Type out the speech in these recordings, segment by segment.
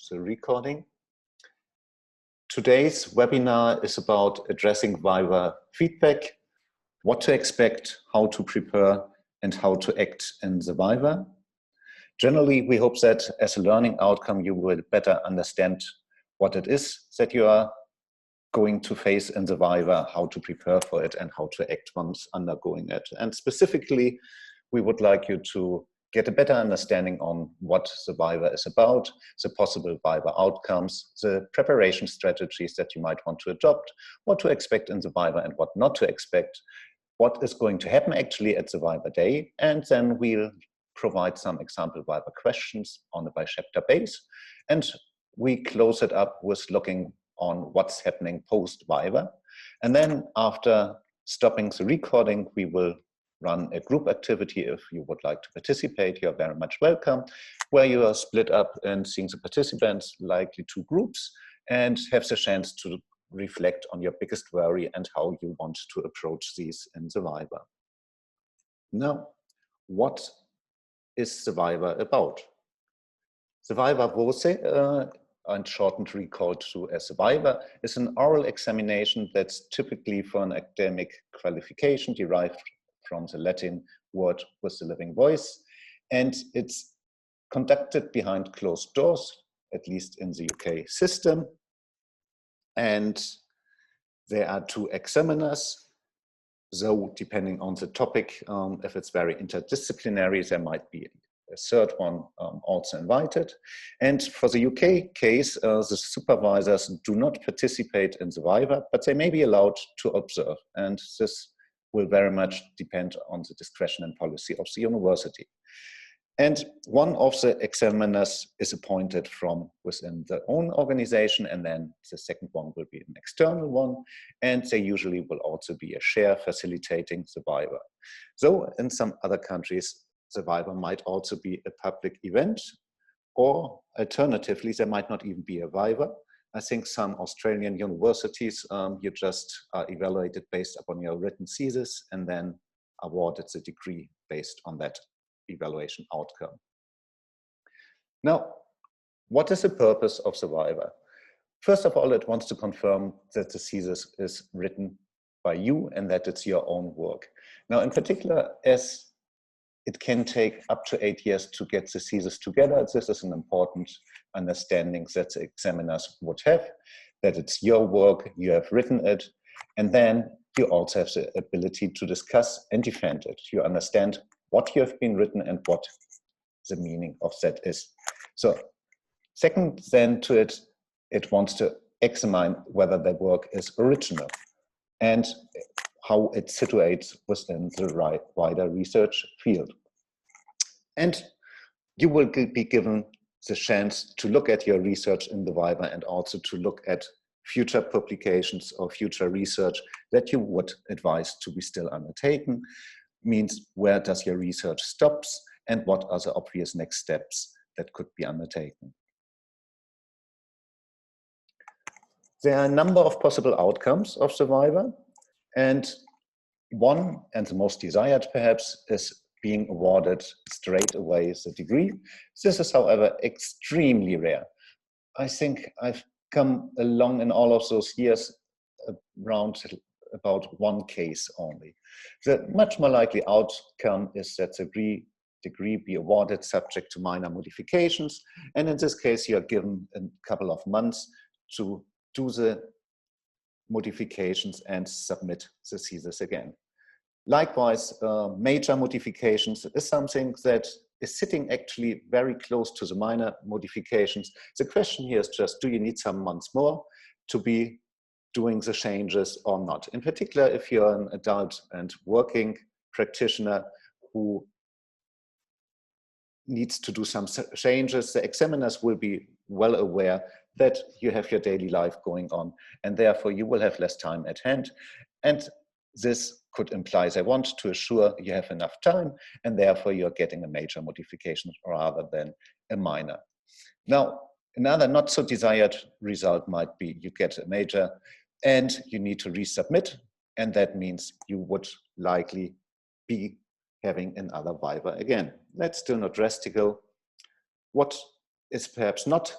the recording. Today's webinar is about addressing Viva feedback, what to expect, how to prepare, and how to act in the Viva. Generally, we hope that as a learning outcome, you will better understand what it is that you are going to face in the Viva, how to prepare for it, and how to act once undergoing it. And specifically, we would like you to get a better understanding on what the Viva is about, the possible Viva outcomes, the preparation strategies that you might want to adopt, what to expect in the Viva and what not to expect, what is going to happen actually at the Viva day, and then we'll provide some example Viva questions on a by-chapter base, and we close it up with looking on what's happening post-Viva. And then after stopping the recording, we will run a group activity. If you would like to participate, you're very much welcome, where you are split up and seeing the participants, likely two groups, and have the chance to reflect on your biggest worry and how you want to approach these in the Viva. Now, what is the Viva about? The Viva Voce, and shortened recalled to as a Viva, is an oral examination that's typically for an academic qualification derived from the Latin word with the living voice, and it's conducted behind closed doors, at least in the UK system. And there are two examiners, though depending on the topic, if it's very interdisciplinary, there might be a third one also invited. And for the UK case, the supervisors do not participate in the Viva, but they may be allowed to observe. And this will very much depend on the discretion and policy of the university. And one of the examiners is appointed from within their own organization, and then the second one will be an external one, and they usually will also be a chair facilitating the Viva. So in some other countries, the Viva might also be a public event, or alternatively, there might not even be a Viva. I think some Australian universities, you just are evaluated based upon your written thesis and then awarded the degree based on that evaluation outcome. Now, what is the purpose of the Viva? First of all, it wants to confirm that the thesis is written by you and that it's your own work. Now, in particular, as it can take up to 8 years to get the thesis together, this is an important understanding that the examiners would have, that it's your work, you have written it, and then you also have the ability to discuss and defend it. You understand what you have been written and what the meaning of that is. So second then to it, it wants to examine whether the work is original and how it situates within the wider research field. And you will be given the chance to look at your research in the Viva and also to look at future publications or future research that you would advise to be still undertaken. Means where does your research stops and what are the obvious next steps that could be undertaken. There are a number of possible outcomes of the Viva, and one, and the most desired perhaps, is being awarded straight away the degree. This is, however, extremely rare. I think I've come along in all of those years around about one case only. The much more likely outcome is that the degree be awarded subject to minor modifications, and in this case you are given a couple of months to do the modifications and submit the thesis again. Likewise, major modifications is something that is sitting actually very close to the minor modifications. The question here is just, do you need some months more to be doing the changes or not? In particular, if you're an adult and working practitioner who needs to do some changes, the examiners will be well aware that you have your daily life going on, and therefore you will have less time at hand. And this could imply they want to assure you have enough time, and therefore you're getting a major modification rather than a minor. Now, another not so desired result might be you get a major and you need to resubmit, and that means you would likely be having another Viva again. That's still not drastical. What is perhaps not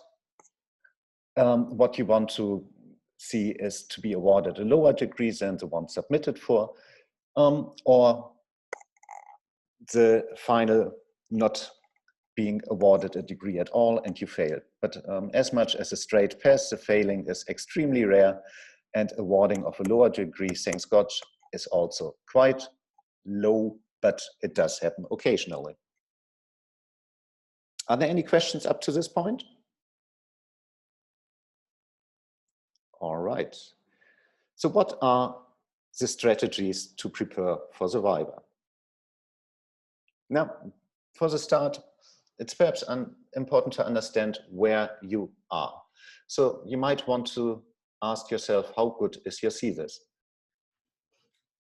what you want to see is to be awarded a lower degree than the one submitted for, or the final not being awarded a degree at all and you failed. But as much as a straight pass, the failing is extremely rare, and awarding of a lower degree, thanks God, is also quite low, but it does happen occasionally. Are there any questions up to this point? All right. So what are the strategies to prepare for the Viva? Now, for the start, it's perhaps important to understand where you are. So you might want to ask yourself, how good is your thesis?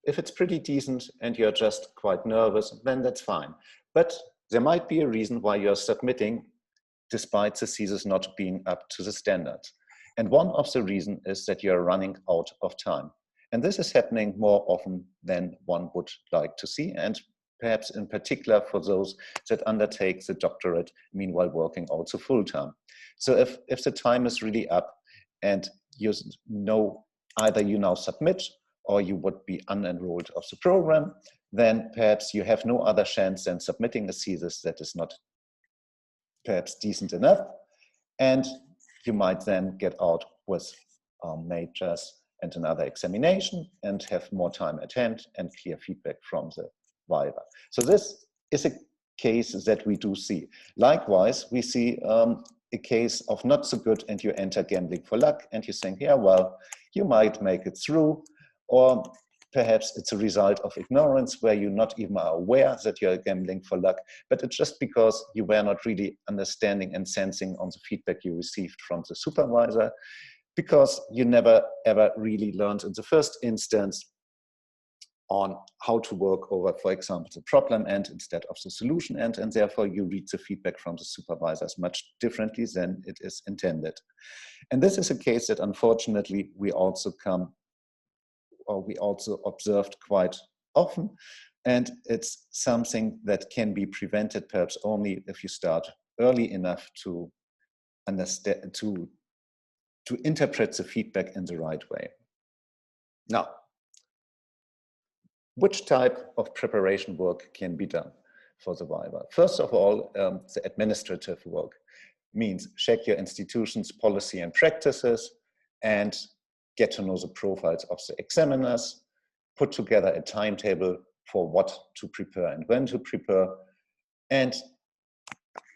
If it's pretty decent and you're just quite nervous, then that's fine. But there might be a reason why you're submitting despite the thesis not being up to the standards. And one of the reasons is that you're running out of time. And this is happening more often than one would like to see, and perhaps in particular for those that undertake the doctorate, meanwhile working also full-time. So if the time is really up and you know either you now submit or you would be unenrolled of the program, then perhaps you have no other chance than submitting a thesis that is not perhaps decent enough, and you might then get out with majors and another examination and have more time at hand and clear feedback from the Viva. So this is a case that we do see. Likewise, we see a case of not so good and you enter gambling for luck and you think, yeah, well, you might make it through, or perhaps it's a result of ignorance where you not even are aware that you're gambling for luck, but it's just because you were not really understanding and sensing on the feedback you received from the supervisor, because you never ever really learned in the first instance on how to work over, for example, the problem end instead of the solution end, and therefore you read the feedback from the supervisors much differently than it is intended. And this is a case that unfortunately we also observed quite often, and it's something that can be prevented perhaps only if you start early enough to understand, to interpret the feedback in the right way. Now, which type of preparation work can be done for the Viva? First of all, the administrative work means check your institution's policy and practices and get to know the profiles of the examiners, put together a timetable for what to prepare and when to prepare, and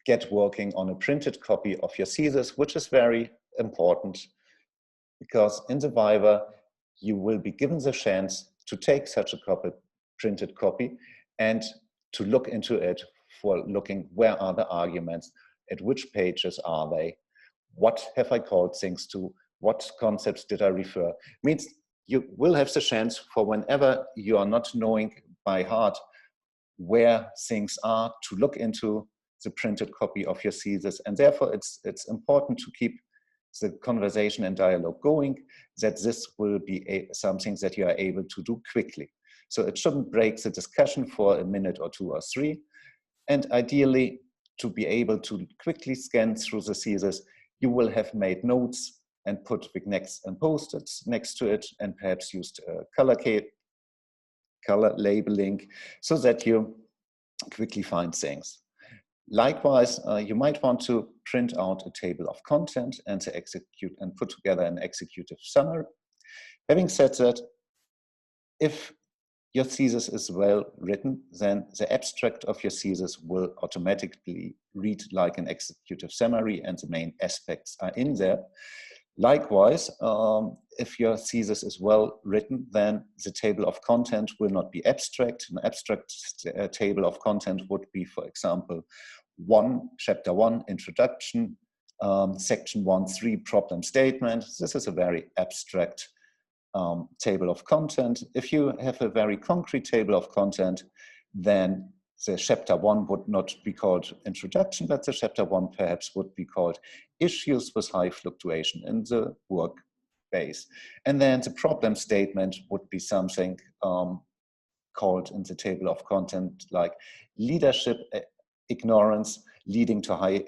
get working on a printed copy of your thesis, which is very important because in the Viva, you will be given the chance to take such a printed copy and to look into it for looking where are the arguments, at which pages are they, what have I called things to, what concepts did I refer. Means you will have the chance for whenever you are not knowing by heart where things are to look into the printed copy of your thesis. And therefore it's important to keep the conversation and dialogue going, that this will be something that you are able to do quickly. So it shouldn't break the discussion for a minute or two or three. And ideally, to be able to quickly scan through the thesis, you will have made notes and put vignettes and post-its next to it, and perhaps used color labeling so that you quickly find things. Likewise, you might want to print out a table of content and to execute and put together an executive summary. Having said that, if your thesis is well written, then the abstract of your thesis will automatically read like an executive summary and the main aspects are in there. Likewise, if your thesis is well written, then the table of content will not be abstract. An abstract table of content would be, for example, chapter 1, introduction, section 1.3, problem statement. This is a very abstract table of content. If you have a very concrete table of content, then the chapter 1 would not be called introduction, but the chapter 1 perhaps would be called issues with high fluctuation in the work base. And then the problem statement would be something called in the table of content like leadership ignorance leading to high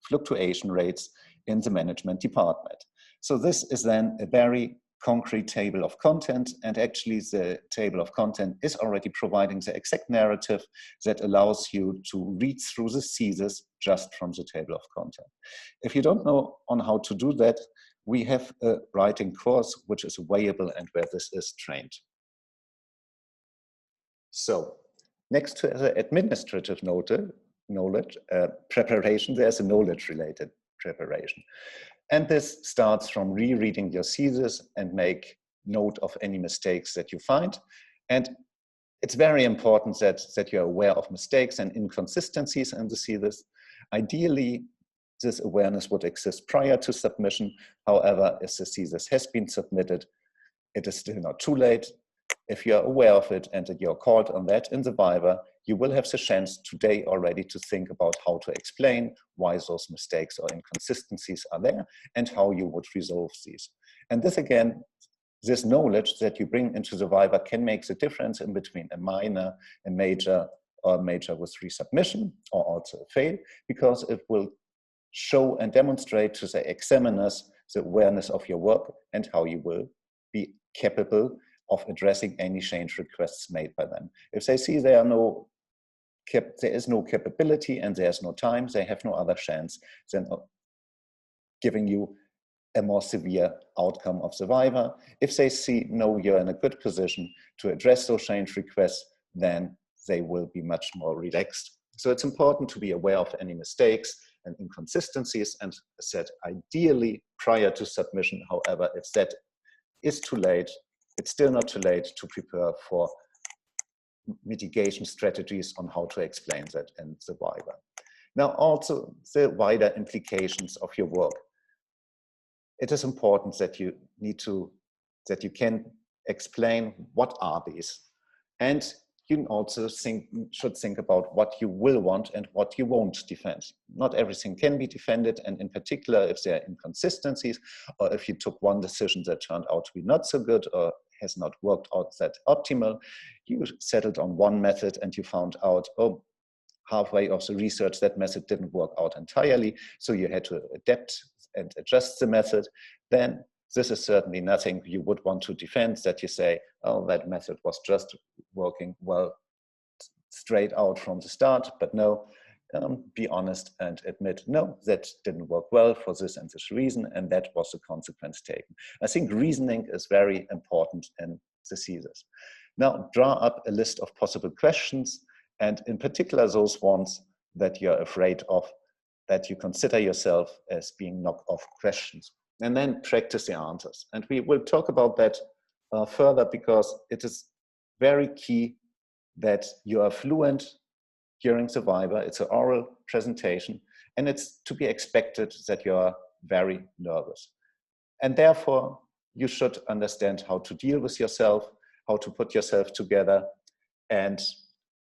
fluctuation rates in the management department. So this is then a very concrete table of content, and actually the table of content is already providing the exact narrative that allows you to read through the thesis just from the table of content. If you don't know on how to do that, we have a writing course which is available and where this is trained. So next to the administrative knowledge preparation, there's a knowledge-related preparation. And this starts from rereading your thesis and make note of any mistakes that you find. And it's very important that you're aware of mistakes and inconsistencies in the thesis. Ideally, this awareness would exist prior to submission. However, if the thesis has been submitted, it is still not too late. If you're aware of it and that you're called on that in the Viva, you will have the chance today already to think about how to explain why those mistakes or inconsistencies are there and how you would resolve these. And this again, this knowledge that you bring into the Viva can make the difference in between a minor, a major, or a major with resubmission, or also a fail, because it will show and demonstrate to the examiners the awareness of your work and how you will be capable of addressing any change requests made by them. If they see there is no capability and there's no time, they have no other chance than giving you a more severe outcome of the Viva. If they see, no, you're in a good position to address those change requests, then they will be much more relaxed. So it's important to be aware of any mistakes and inconsistencies, and as said, ideally prior to submission. However, if that is too late, it's still not too late to prepare for mitigation strategies on how to explain that in the Viva. Now, also the wider implications of your work. It is important that you can explain what are these, and you also should think about what you will want and what you won't defend. Not everything can be defended, and in particular, if there are inconsistencies, or if you took one decision that turned out to be not so good or has not worked out that optimal, you settled on one method and you found out, oh, halfway of the research, that method didn't work out entirely, so you had to adapt and adjust the method, then this is certainly nothing you would want to defend, that you say, oh, that method was just working well straight out from the start. But no, be honest and admit, no, that didn't work well for this and this reason, and that was the consequence taken. I think reasoning is very important in the thesis. Now, draw up a list of possible questions, and in particular those ones that you're afraid of, that you consider yourself as being knock-off questions. And then practice the answers. And we will talk about that further, because it is very key that you are fluent during the Viva. It's an oral presentation, and it's to be expected that you are very nervous. And therefore, you should understand how to deal with yourself, how to put yourself together, and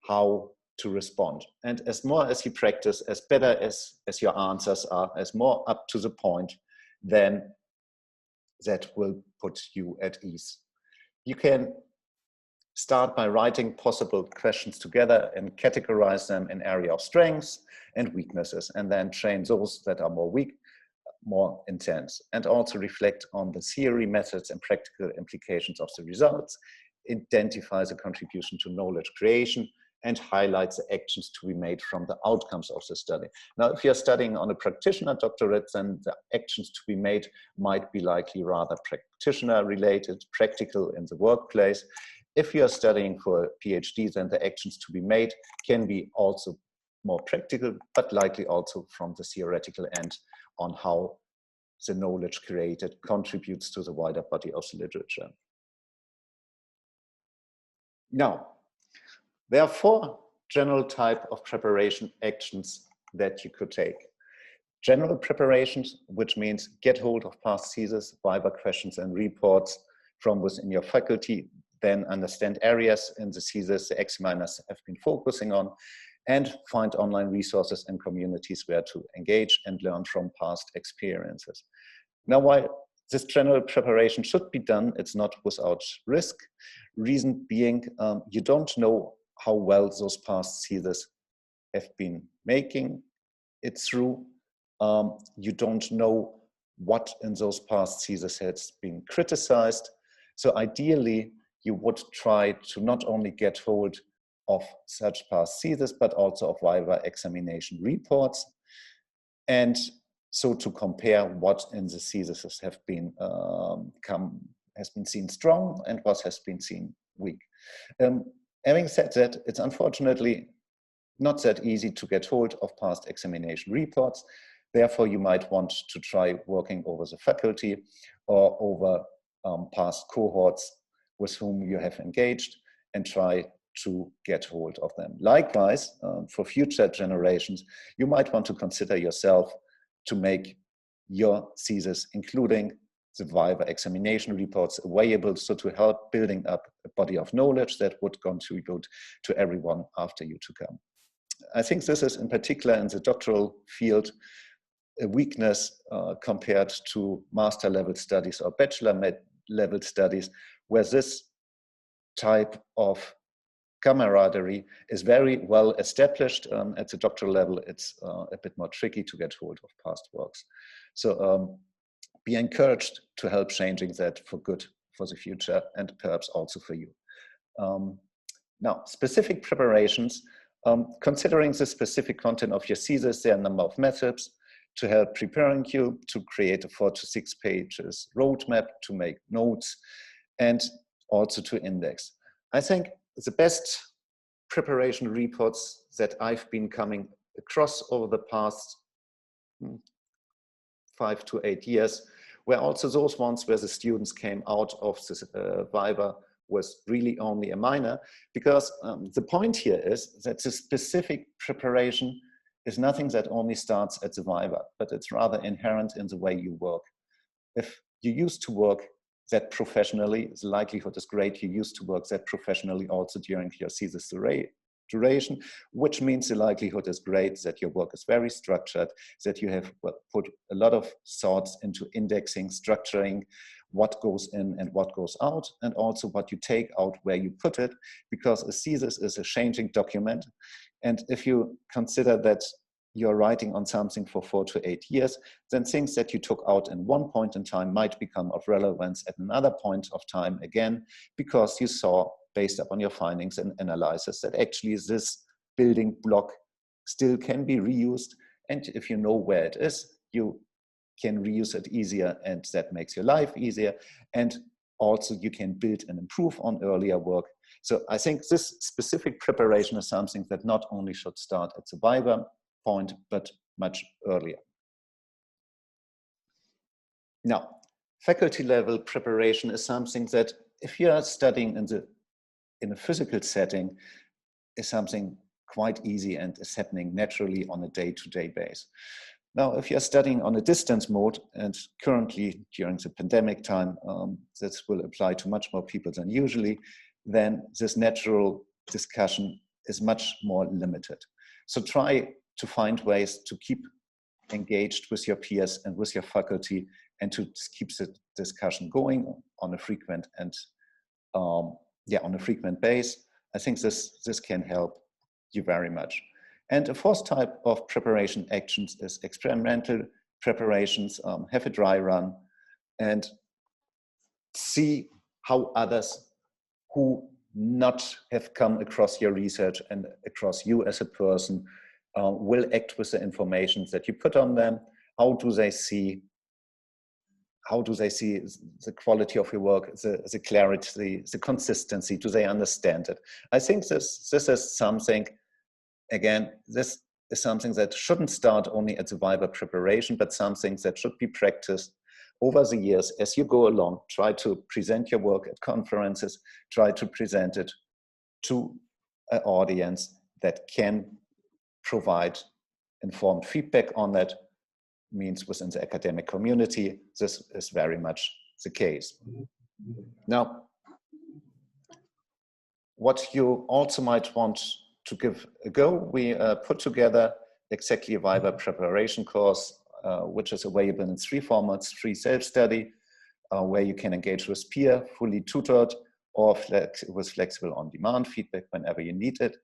how to respond. And as more as you practice, as better as your answers are, as more up to the point, then that will put you at ease. You can start by writing possible questions together and categorize them in area of strengths and weaknesses, and then train those that are more weak, more intense, and also reflect on the theory, methods, and practical implications of the results, identify the contribution to knowledge creation, and highlight the actions to be made from the outcomes of the study. Now, if you're studying on a practitioner doctorate, then the actions to be made might be likely rather practitioner related, practical in the workplace. If you're studying for a PhD, then the actions to be made can be also more practical, but likely also from the theoretical end on how the knowledge created contributes to the wider body of the literature. Now, there are 4 general type of preparation actions that you could take. General preparations, which means get hold of past thesis, Viva questions and reports from within your faculty, then understand areas in the thesis the examiners have been focusing on, and find online resources and communities where to engage and learn from past experiences. Now, while this general preparation should be done, it's not without risk. Reason being, you don't know how well those past theses have been making it through. You don't know what in those past theses has been criticized. So ideally, you would try to not only get hold of such past theses, but also of Viva examination reports. And so to compare what in the theses have been has been seen strong and what has been seen weak. Having said that, it's unfortunately not that easy to get hold of past examination reports. Therefore, you might want to try working over the faculty or over past cohorts with whom you have engaged and try to get hold of them. Likewise, for future generations, you might want to consider yourself to make your thesis, including the Viva examination reports, available, so to help building up a body of knowledge that would contribute to everyone after you to come. I think this is in particular in the doctoral field a weakness compared to master level studies or bachelor level studies, where this type of camaraderie is very well established. At the doctoral level, it's a bit more tricky to get hold of past works. So be encouraged to help changing that for good for the future and perhaps also for you. Now, specific preparations. Considering the specific content of your thesis, there are a number of methods to help preparing you to create a 4 to 6 pages roadmap, to make notes, and also to index. I think the best preparation reports that I've been coming across over the past 5 to 8 years were also those ones where the students came out of this Viva was really only a minor, because the point here is that the specific preparation is nothing that only starts at the Viva, but it's rather inherent in the way you work. If you used to work that professionally, the likelihood is great you used to work that professionally also during your thesis duration, which means the likelihood is great that your work is very structured, that you have put a lot of thoughts into indexing, structuring, what goes in and what goes out, and also what you take out where you put it, because a thesis is a changing document. And if you consider that you're writing on something for 4 to 8 years, then things that you took out in one point in time might become of relevance at another point of time again, because you saw, based upon your findings and analysis, that actually this building block still can be reused. And if you know where it is, you can reuse it easier, and that makes your life easier. And also you can build and improve on earlier work. So I think this specific preparation is something that not only should start at the Viva point, but much earlier. Now, faculty level preparation is something that if you are studying in a physical setting is something quite easy and is happening naturally on a day-to-day basis. Now, if you're studying on a distance mode, and currently during the pandemic time, this will apply to much more people than usually, then this natural discussion is much more limited. So try to find ways to keep engaged with your peers and with your faculty, and to keep the discussion going on a frequent and on a frequent base. I think this can help you very much. And a fourth type of preparation actions is experimental preparations. Have a dry run and see how others who not have come across your research and across you as a person will act with the information that you put on them. How do they see the quality of your work, the clarity, the consistency? Do they understand it? I think this is something, again, this is something that shouldn't start only at the Viva preparation, but something that should be practiced over the years as you go along. Try to present your work at conferences, try to present it to an audience that can provide informed feedback on that. Means within the academic community, this is very much the case. Now, what you also might want to give a go, we put together exactly a Viva preparation course, which is available in 3 formats: free self-study, where you can engage with peer, fully tutored, or with flexible on-demand feedback whenever you need it.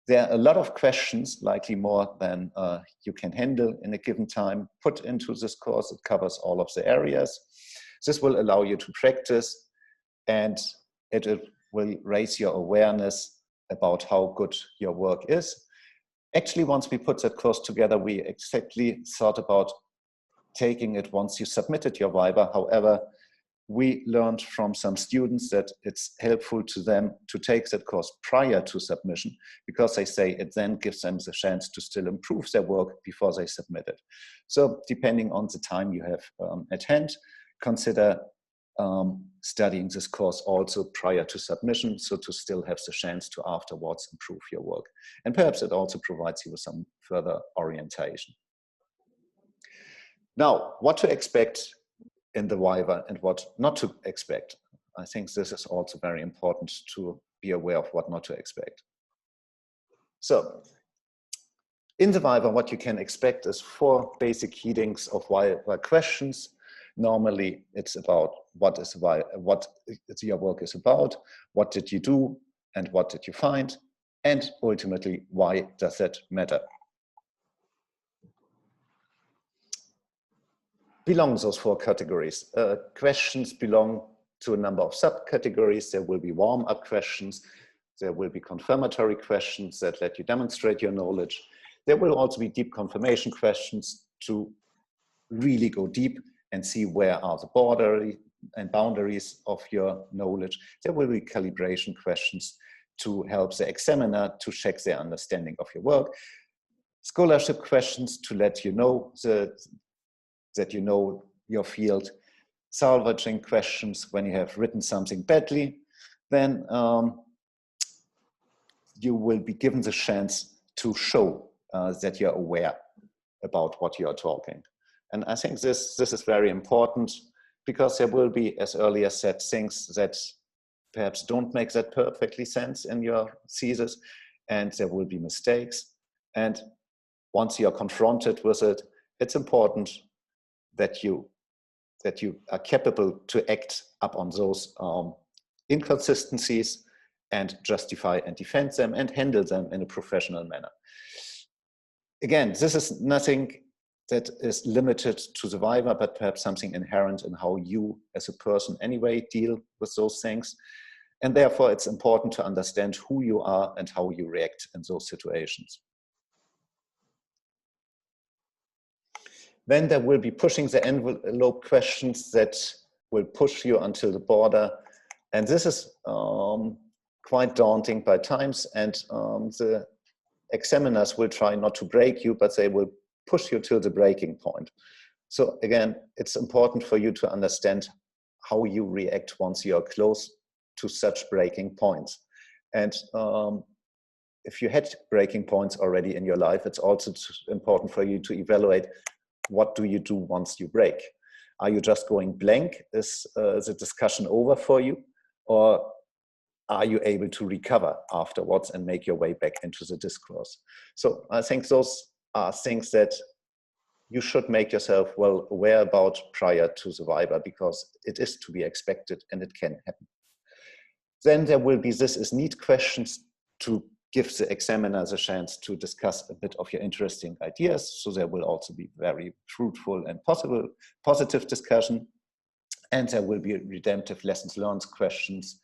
There are a lot of questions, likely more than you can handle in a given time, put into this course. It covers all of the areas. This will allow you to practice, and it will raise your awareness about how good your work is. Actually, once we put that course together, we exactly thought about taking it once you submitted your Viva. However, we learned from some students that it's helpful to them to take that course prior to submission, because they say it then gives them the chance to still improve their work before they submit it. So depending on the time you have at hand, consider studying this course also prior to submission, so to still have the chance to afterwards improve your work. And perhaps it also provides you with some further orientation. Now, what to expect in the Viva and what not to expect. I think this is also very important to be aware of what not to expect. So, in the Viva, what you can expect is 4 basic headings of Viva questions. Normally, it's about what your work is about, what did you do, and what did you find, and ultimately, why does that matter? Belongs those 4 categories. Questions belong to a number of subcategories. There will be warm-up questions. There will be confirmatory questions that let you demonstrate your knowledge. There will also be deep confirmation questions to really go deep and see where are the borders and boundaries of your knowledge. There will be calibration questions to help the examiner to check their understanding of your work. Scholarship questions to let you know that you know your field. Salvaging questions when you have written something badly, then you will be given the chance to show that you're aware about what you are talking. And I think this is very important, because there will be, as earlier said, things that perhaps don't make that perfectly sense in your thesis, and there will be mistakes. And once you are confronted with it, it's important that you are capable to act upon those inconsistencies and justify and defend them and handle them in a professional manner. Again, this is nothing that is limited to the Viva, but perhaps something inherent in how you as a person anyway deal with those things. And therefore, it's important to understand who you are and how you react in those situations. Then there will be pushing the envelope questions that will push you until the border. And this is quite daunting by times. And the examiners will try not to break you, but they will push you to the breaking point. So again, it's important for you to understand how you react once you are close to such breaking points. And if you had breaking points already in your life, it's also important for you to evaluate, what do you do once you break? Are you just going blank? Is the discussion over for you? Or are you able to recover afterwards and make your way back into the discourse? So I think those are things that you should make yourself well aware about prior to the Viva, because it is to be expected and it can happen. Then there will be this is need questions to give the examiner the chance to discuss a bit of your interesting ideas. So there will also be very fruitful and positive discussion. And there will be redemptive lessons learned questions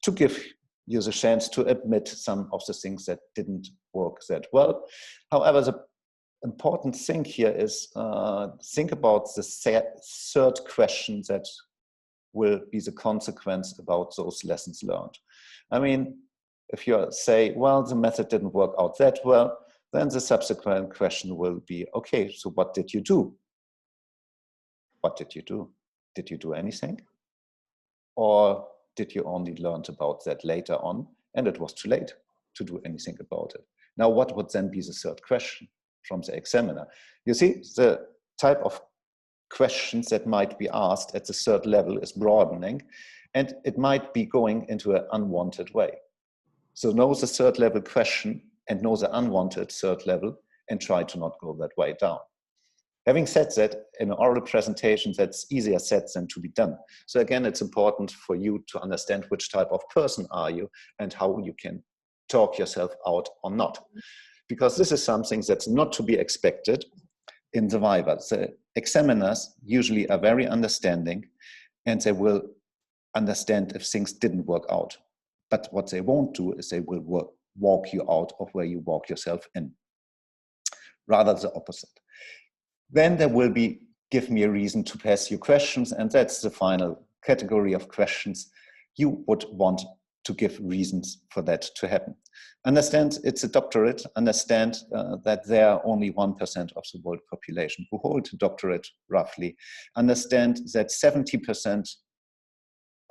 to give you the chance to admit some of the things that didn't work that well. However, the important thing here is think about the third question that will be the consequence about those lessons learned. I mean, if you say, well, the method didn't work out that well, then the subsequent question will be, okay, so what did you do? What did you do? Did you do anything? Or did you only learn about that later on and it was too late to do anything about it? Now, what would then be the third question from the examiner? You see, the type of questions that might be asked at the third level is broadening, and it might be going into an unwanted way. So know the third level question and know the unwanted third level and try to not go that way down. Having said that, in an oral presentation, that's easier said than to be done. So again, it's important for you to understand which type of person are you and how you can talk yourself out or not. Because this is something that's not to be expected in the Viva. The examiners usually are very understanding, and they will understand if things didn't work out. But what they won't do is they will walk you out of where you walk yourself in. Rather the opposite. Then there will be, give me a reason to pass your questions, and that's the final category of questions. You would want to give reasons for that to happen. Understand it's a doctorate, understand that there are only 1% of the world population who hold a doctorate, roughly. Understand that 70%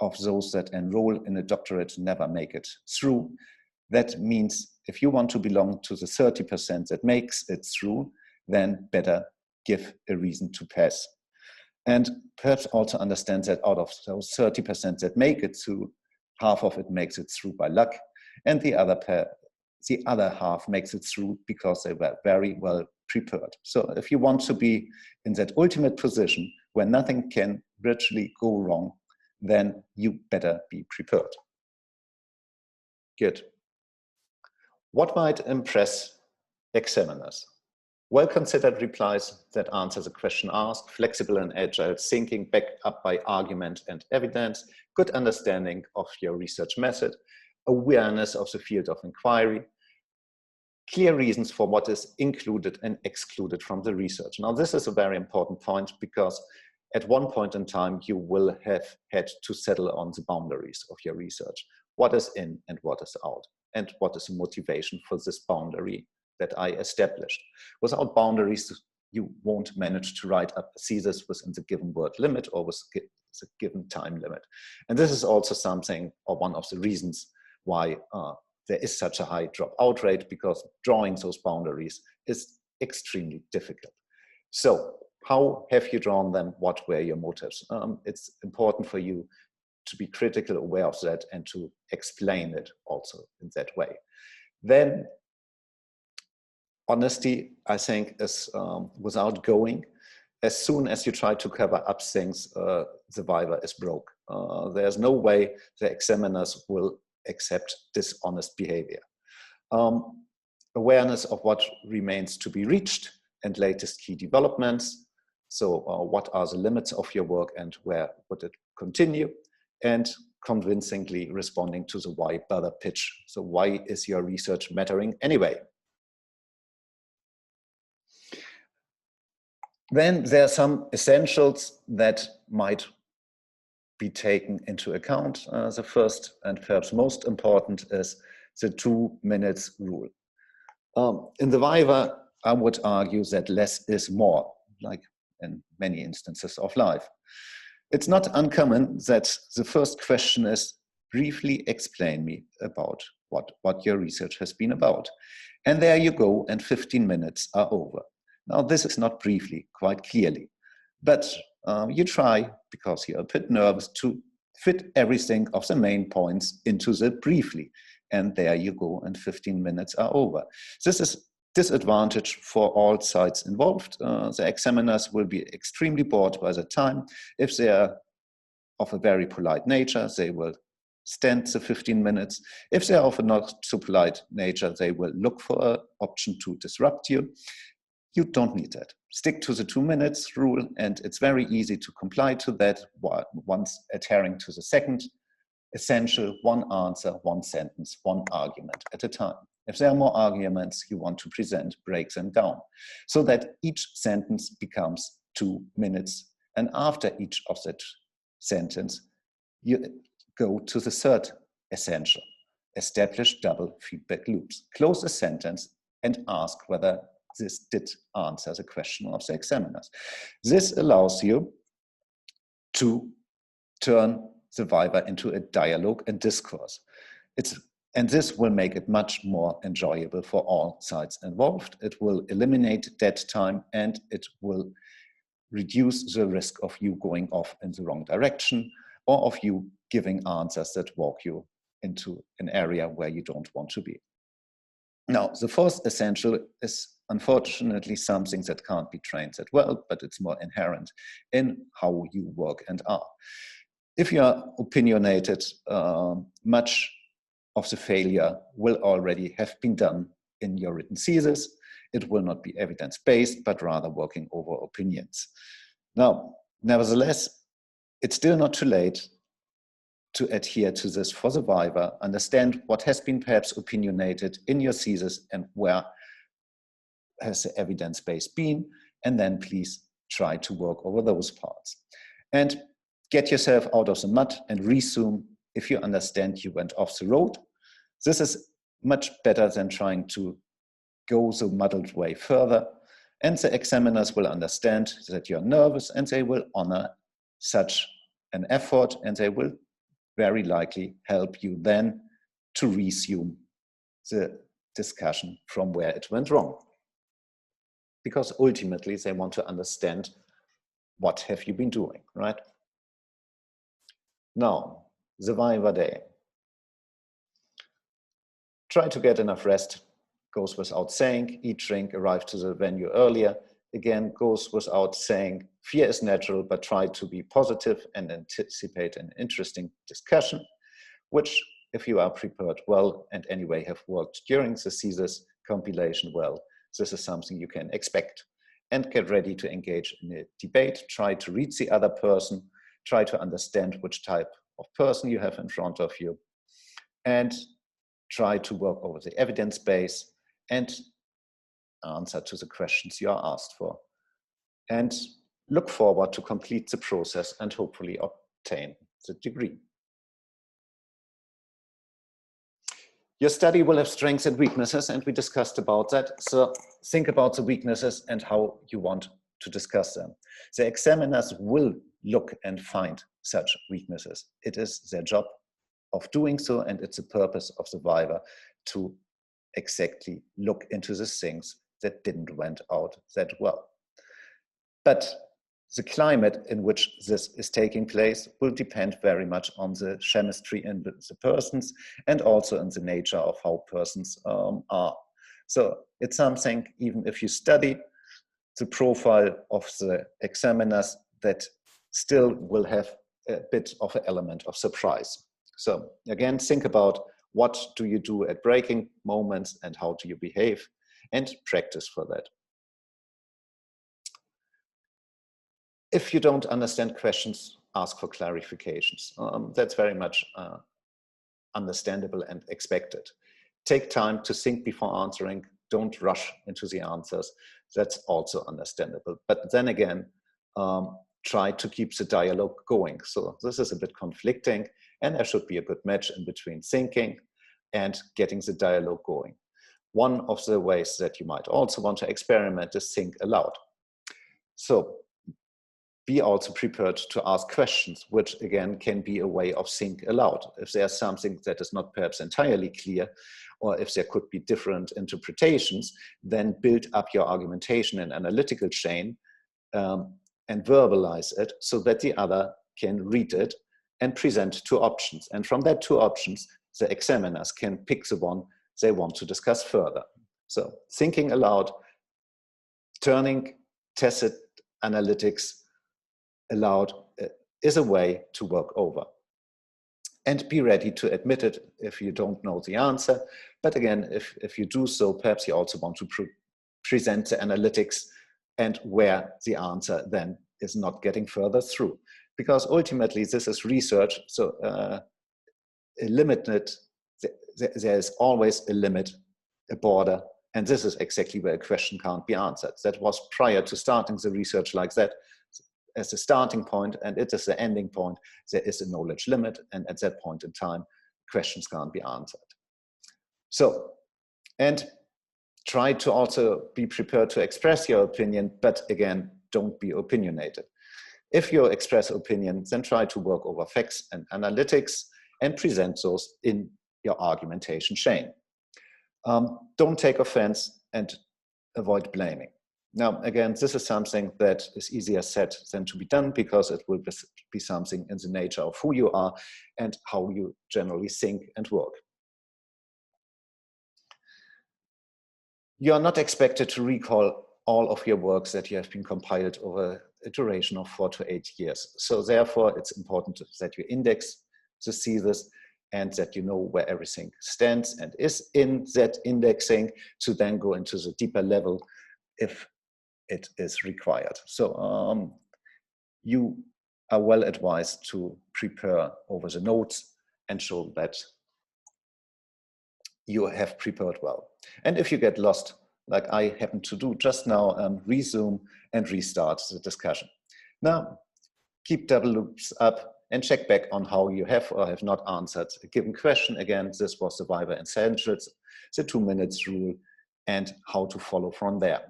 of those that enroll in a doctorate never make it through. That means if you want to belong to the 30% that makes it through, then better give a reason to pass. And perhaps also understand that out of those 30% that make it through, half of it makes it through by luck, and the other half makes it through because they were very well prepared. So if you want to be in that ultimate position where nothing can virtually go wrong, then you better be prepared. Good. What might impress examiners? Well-considered replies that answer the question asked, flexible and agile thinking backed up by argument and evidence, good understanding of your research method, awareness of the field of inquiry, clear reasons for what is included and excluded from the research. Now, this is a very important point because at one point in time, you will have had to settle on the boundaries of your research. What is in and what is out, and what is the motivation for this boundary that I established. Without boundaries, you won't manage to write up a thesis within the given word limit or with the given time limit. And this is also something, or one of the reasons why there is such a high dropout rate, because drawing those boundaries is extremely difficult. So how have you drawn them? What were your motives? It's important for you to be critical aware of that and to explain it also in that way. Then honesty, I think, is without going. As soon as you try to cover up things, the Viva is broke. There's no way the examiners will accept dishonest behavior. Awareness of what remains to be reached and latest key developments. So what are the limits of your work and where would it continue? And convincingly responding to the why bother pitch. So why is your research mattering anyway? Then there are some essentials that might be taken into account. The first and perhaps most important is the 2 minutes rule. In the Viva, I would argue that less is more, like in many instances of life. It's not uncommon that the first question is, briefly explain me about what your research has been about. And there you go, and 15 minutes are over. Now, this is not briefly, quite clearly, but you try, because you're a bit nervous, to fit everything of the main points into the briefly. And there you go, and 15 minutes are over. This is disadvantage for all sides involved. The examiners will be extremely bored by the time. If they are of a very polite nature, they will stand the 15 minutes. If they are of a not so polite nature, they will look for an option to disrupt you. You don't need that. Stick to the 2 minutes rule, and it's very easy to comply to that once adhering to the second essential: one answer, one sentence, one argument at a time. If there are more arguments you want to present, break them down so that each sentence becomes 2 minutes. And after each of that sentence, you go to the third essential: establish double feedback loops. Close a sentence and ask whether this did answer the question of the examiners. This allows you to turn the Viva into a dialogue and discourse. And this will make it much more enjoyable for all sides involved. It will eliminate dead time, and it will reduce the risk of you going off in the wrong direction, or of you giving answers that walk you into an area where you don't want to be. Now, the fourth essential is unfortunately something that can't be trained that well, but it's more inherent in how you work and are. If you are opinionated, much of the failure will already have been done in your written thesis. It will not be evidence-based, but rather working over opinions. Now, nevertheless, it's still not too late to adhere to this for the Viva, understand what has been perhaps opinionated in your thesis and where has the evidence base been, and then please try to work over those parts. And get yourself out of the mud and resume if you understand you went off the road. This is much better than trying to go the muddled way further. And the examiners will understand that you're nervous and they will honor such an effort, and they will very likely help you then to resume the discussion from where it went wrong. Because ultimately they want to understand what have you been doing, right? Now, the Viva day. Try to get enough rest, goes without saying. Eat, drink, arrive to the venue earlier. Again, goes without saying. Fear is natural, but try to be positive and anticipate an interesting discussion, which, if you are prepared well and anyway have worked during the thesis compilation well, this is something you can expect. And get ready to engage in a debate. Try to read the other person. Try to understand which type of person you have in front of you. And try to work over the evidence base and answer to the questions you are asked for. And look forward to complete the process and hopefully obtain the degree. Your study will have strengths and weaknesses, and we discussed about that. So think about the weaknesses and how you want to discuss them. The examiners will look and find such weaknesses. It is their job of doing so, and it's the purpose of the Viva to exactly look into the things that didn't went out that well. But the climate in which this is taking place will depend very much on the chemistry in the persons, and also in the nature of how persons are. So it's something, even if you study the profile of the examiners, that still will have a bit of an element of surprise. So again, think about what do you do at breaking moments and how do you behave, and practice for that. If you don't understand questions, ask for clarifications. That's very much understandable and expected. Take time to think before answering. Don't rush into the answers. That's also understandable. But then again, try to keep the dialogue going. So this is a bit conflicting, and there should be a good match in between thinking and getting the dialogue going. One of the ways that you might also want to experiment is think aloud. So be also prepared to ask questions, which again can be a way of think aloud. If there's something that is not perhaps entirely clear, or if there could be different interpretations, then build up your argumentation and analytical chain and verbalize it so that the other can read it and present two options. And from that two options, the examiners can pick the one they want to discuss further. So thinking aloud, turning tacit analytics aloud is a way to work over. And be ready to admit it if you don't know the answer. But again, if you do so, perhaps you also want to present the analytics and where the answer then is not getting further through. Because ultimately this is research, so there is always a limit, a border, and this is exactly where a question can't be answered. That was prior to starting the research like that. As a starting point, and it is the ending point, there is a knowledge limit, and at that point in time, questions can't be answered. So, and try to also be prepared to express your opinion, but again, don't be opinionated. If you express opinion, then try to work over facts and analytics and present those in your argumentation chain. Don't take offense and avoid blaming. Now, again, this is something that is easier said than to be done, because it will be something in the nature of who you are and how you generally think and work. You are not expected to recall all of your works that you have been compiled over a duration of 4 to 8 years. So therefore, it's important that you index the thesis, and that you know where everything stands and is in that indexing, to then go into the deeper level if it is required. So you are well advised to prepare over the notes and show that you have prepared well. And if you get lost, like I happen to do just now, resume and restart the discussion. Now, keep double loops up and check back on how you have or have not answered a given question. Again, this was the Viva Essentials, the 2 minutes rule, and how to follow from there.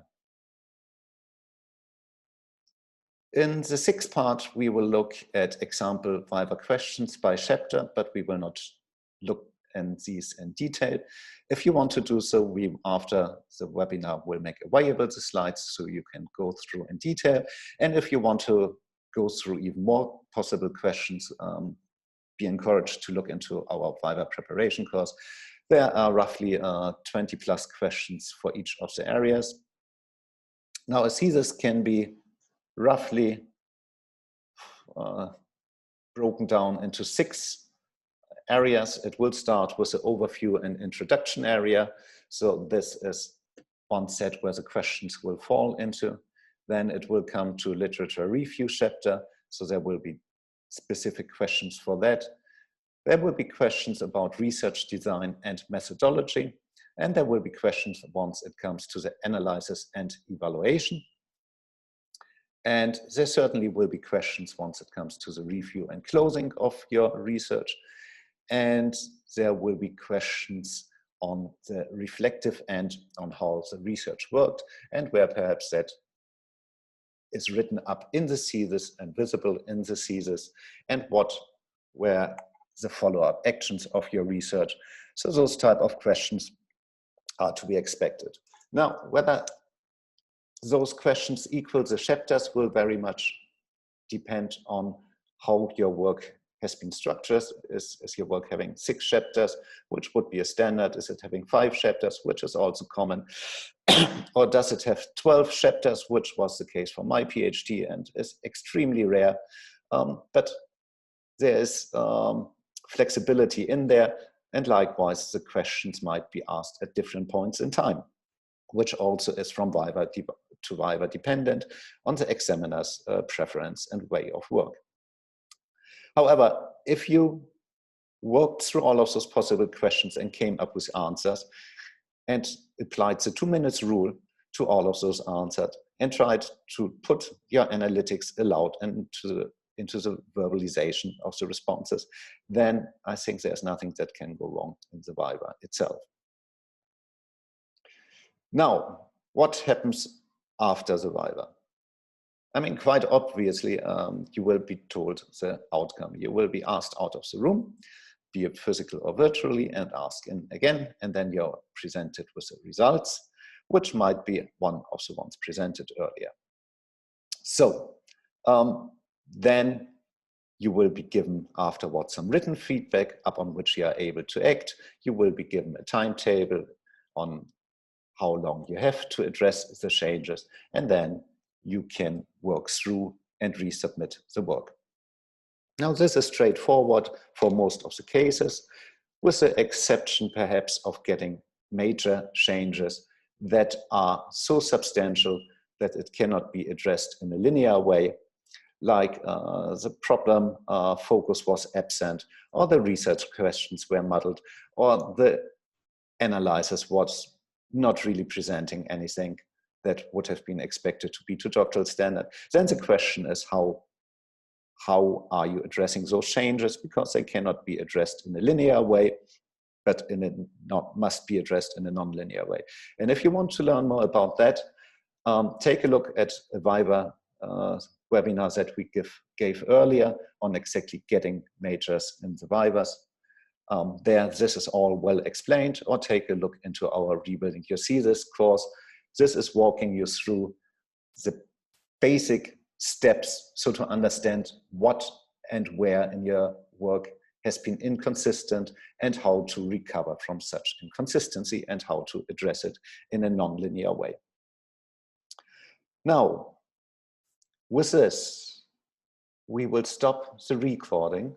In the sixth part, we will look at example Viva questions by chapter, but we will not look at these in detail. If you want to do so, we, after the webinar, will make available the slides so you can go through in detail. And if you want to go through even more possible questions, be encouraged to look into our Viva preparation course. There are roughly 20 plus questions for each of the areas. Now, a thesis can be roughly broken down into 6 areas. It will start with the overview and introduction area. So this is one set where the questions will fall into. Then it will come to literature review chapter. So there will be specific questions for that. There will be questions about research design and methodology. And there will be questions once it comes to the analysis and evaluation. And there certainly will be questions once it comes to the review and closing of your research. And there will be questions on the reflective end, on how the research worked, and where perhaps that is written up in the thesis and visible in the thesis, and what were the follow-up actions of your research. So those type of questions are to be expected. Now, whether those questions equal the chapters will very much depend on how your work has been structured. Is your work having 6 chapters, which would be a standard? Is it having 5 chapters, which is also common? Or does it have 12 chapters, which was the case for my PhD and is extremely rare? But there is flexibility in there, and likewise the questions might be asked at different points in time, which also is from Viva to Viva dependent on the examiner's preference and way of work. However, if you worked through all of those possible questions and came up with answers and applied the 2 minutes rule to all of those answers and tried to put your analytics aloud into the verbalization of the responses, then I think there's nothing that can go wrong in the Viva itself. Now, what happens after the Viva? I mean, quite obviously, you will be told the outcome. You will be asked out of the room, be it physical or virtually, and asked in again, and then you're presented with the results, which might be one of the ones presented earlier. So then you will be given afterwards some written feedback upon which you are able to act. You will be given a timetable on how long you have to address the changes, and then you can work through and resubmit the work. Now, this is straightforward for most of the cases, with the exception perhaps of getting major changes that are so substantial that it cannot be addressed in a linear way, like the problem focus was absent, or the research questions were muddled, or the analysis was not really presenting anything that would have been expected to be to doctoral standard. Then the question is how are you addressing those changes, because they cannot be addressed in a linear way, but must be addressed in a non-linear way. And if you want to learn more about that, take a look at a Viva webinar that we gave earlier on exactly getting majors in the Vivas. This is all well explained, or take a look into our Rebuilding Your Thesis course. This is walking you through the basic steps, so to understand what and where in your work has been inconsistent and how to recover from such inconsistency and how to address it in a non-linear way. Now, with this, we will stop the recording